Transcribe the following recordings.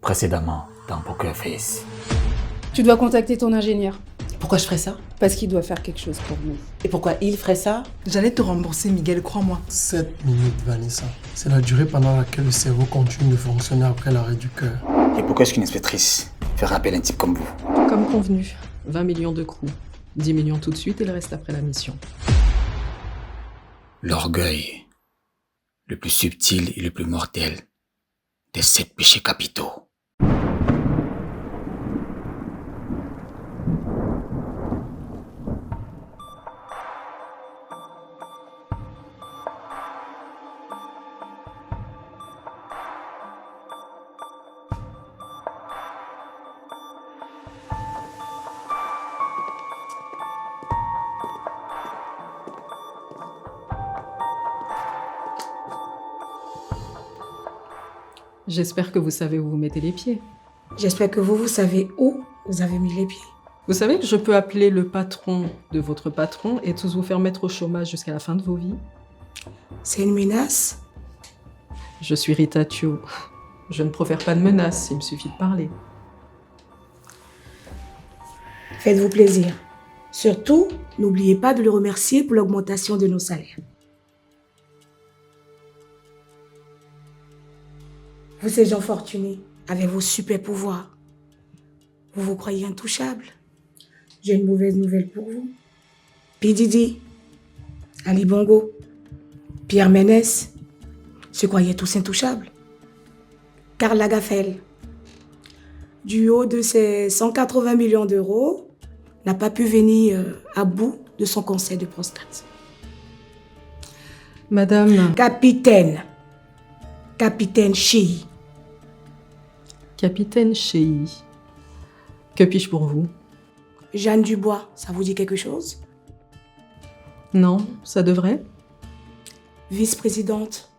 précédemment dans Poker Face. Tu dois contacter ton ingénieur, Pourquoi je ferais ça? parce qu'il doit faire quelque chose pour nous. Et pourquoi il ferait ça? J'allais te rembourser, Miguel, crois-moi. 7 minutes, Vanessa. C'est la durée pendant laquelle le cerveau continue de fonctionner après l'arrêt du cœur. Et pourquoi est-ce qu'une inspectrice fait appel à un type comme vous? Comme convenu, 20 millions de crew. 10 millions tout de suite et le reste après la mission. L'orgueil, le plus subtil et le plus mortel des 7 péchés capitaux. J'espère que vous savez où vous mettez les pieds. J'espère que vous savez où vous avez mis les pieds. Vous savez que je peux appeler le patron de votre patron et tous vous faire mettre au chômage jusqu'à la fin de vos vies. C'est une menace? Je suis Rita Tio. Je ne profère pas de menaces, il me suffit de parler. Faites-vous plaisir. Surtout, n'oubliez pas de le remercier pour l'augmentation de nos salaires. Vous, ces gens fortunés, avec vos super pouvoirs, vous vous croyez intouchables. J'ai une mauvaise nouvelle pour vous. P. Diddy, Ali Bongo, Pierre Ménès se croyaient tous intouchables. Karl Lagerfeld, du haut de ses 180 millions d'euros, n'a pas pu venir à bout de son cancer de prostate. Madame... Capitaine Chéhi. Capitaine Chéhi. Que puis-je pour vous? Jeanne Dubois, ça vous dit quelque chose? Non, ça devrait? Vice-présidente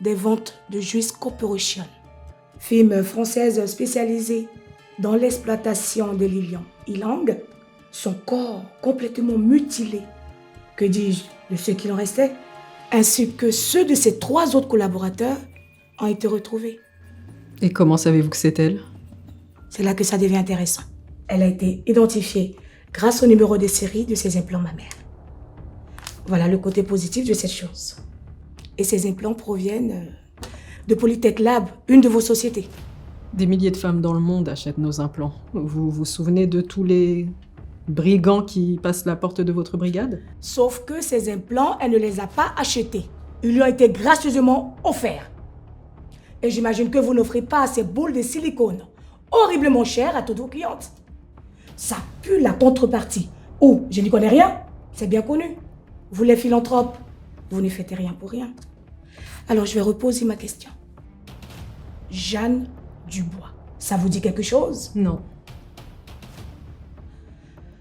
des ventes de Juice Corporation. Firme française spécialisée dans l'exploitation de Lilian Ilang. Son corps complètement mutilé, que dis-je, de ceux qui en restaient, ainsi que ceux de ses 3 autres collaborateurs ont été retrouvés. Et comment savez-vous que c'est elle? C'est là que ça devient intéressant. Elle a été identifiée grâce au numéro de série de ses implants mammaires. Voilà le côté positif de cette chose. Et ces implants proviennent de Polytech Lab, une de vos sociétés. Des milliers de femmes dans le monde achètent nos implants. Vous vous souvenez de tous les brigands qui passent la porte de votre brigade? Sauf que ces implants, elle ne les a pas achetés. Ils lui ont été gracieusement offerts. Et j'imagine que vous n'offrez pas ces boules de silicone horriblement chères à toutes vos clientes. Ça pue la contrepartie. Ou, je n'y connais rien, c'est bien connu. Vous les philanthropes, vous ne faites rien pour rien. Alors je vais reposer ma question. Jeanne Dubois, ça vous dit quelque chose? Non.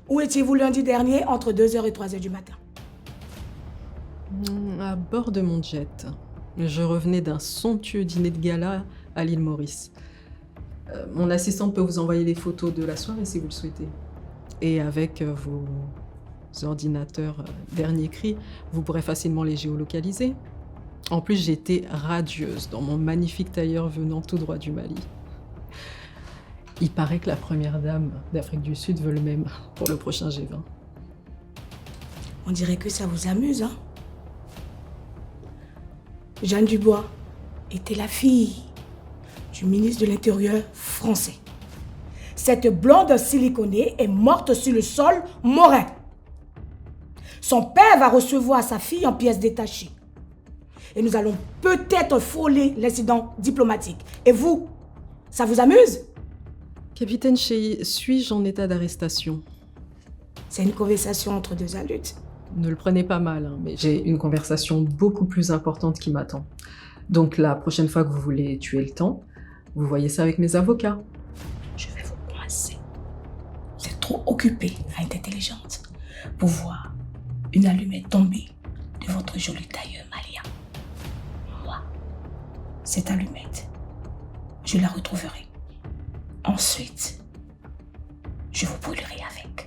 Où étiez-vous lundi dernier entre 2h et 3h du matin? À bord de mon jet. Je revenais d'un somptueux dîner de gala à l'île Maurice. Mon assistante peut vous envoyer les photos de la soirée si vous le souhaitez. Et avec vos ordinateurs dernier cri, vous pourrez facilement les géolocaliser. En plus, j'étais radieuse dans mon magnifique tailleur venant tout droit du Mali. Il paraît que la première dame d'Afrique du Sud veut le même pour le prochain G20. On dirait que ça vous amuse, hein? Jeanne Dubois était la fille du ministre de l'Intérieur français. Cette blonde siliconée est morte sur le sol morin. Son père va recevoir sa fille en pièces détachées. Et nous allons peut-être frôler l'incident diplomatique. Et vous, ça vous amuse? Capitaine Chéhi, suis-je en état d'arrestation? C'est une conversation entre 2 adultes. Ne le prenez pas mal, hein, mais j'ai une conversation beaucoup plus importante qui m'attend. Donc la prochaine fois que vous voulez tuer le temps, vous voyez ça avec mes avocats. Je vais vous coincer. Vous êtes trop occupée à être intelligente pour voir une allumette tomber de votre joli tailleur malien. Moi, cette allumette, je la retrouverai. Ensuite, je vous brûlerai avec.